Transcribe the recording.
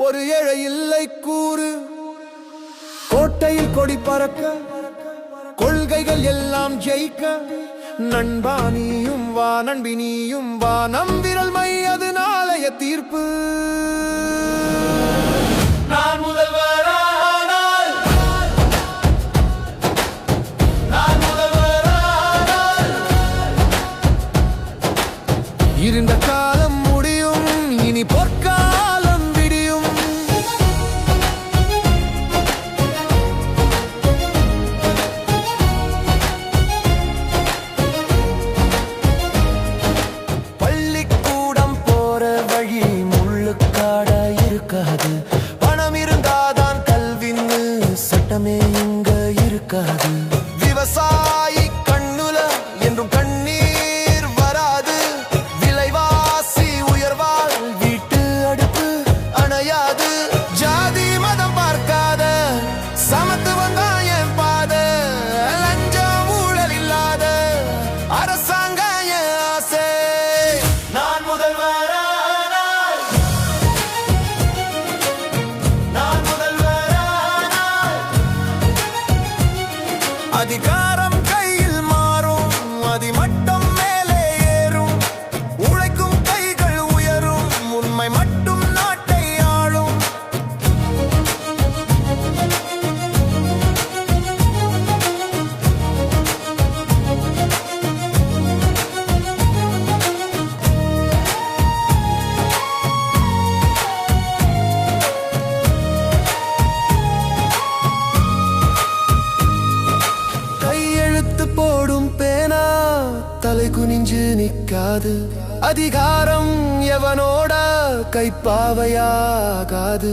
ஒரு ஏழை இல்லை கூறு. கோட்டையில் கொடி பறக்க, கொள்கைகள் எல்லாம் ஜெயிக்க, நண்பா நீயும் வா, நண்பி நீயும் வா, நம் விரல் மை அது நாளைய தீர்ப்பு. நான் முதல்வரானால், நான் முதல்வரானால், இருண்ட காலம் முடியும், இனி பொற்காலம் விடியும். பள்ளிக்கூடம் போற வழி முள்ளுக்காடா இருக்காது. பணம் இருந்தாதான் கல்வின்னு சட்டமே இங்க இருக்காது. விவசாயி கண்ணுல என்றும் கண்ணீர் வராது. விலைவாசி உயர்வால் வீட்டு அடுப்பு அணையாது. ஜாதி மதம் பார்க்காத சமத்துவம் தான் என் பாத. லஞ்சம் ஊழல் இல்லாத அரசாங்க என் ஆசை. நான் முதல்வரானால், நான் முதல்வரானால், அதிகாரம் கையில் மாறும், அதிமட்டம் மேலே ஏறும். உழைக்கும் கைகள் உயரும், உண்மை மட்டும் நாட்டை ஆளும். கையெழுத்து போடும் பேனா தலை குனிஞ்சு நிக்காது. அதிகாரம் எவனோட கைப்பாவையாகாது.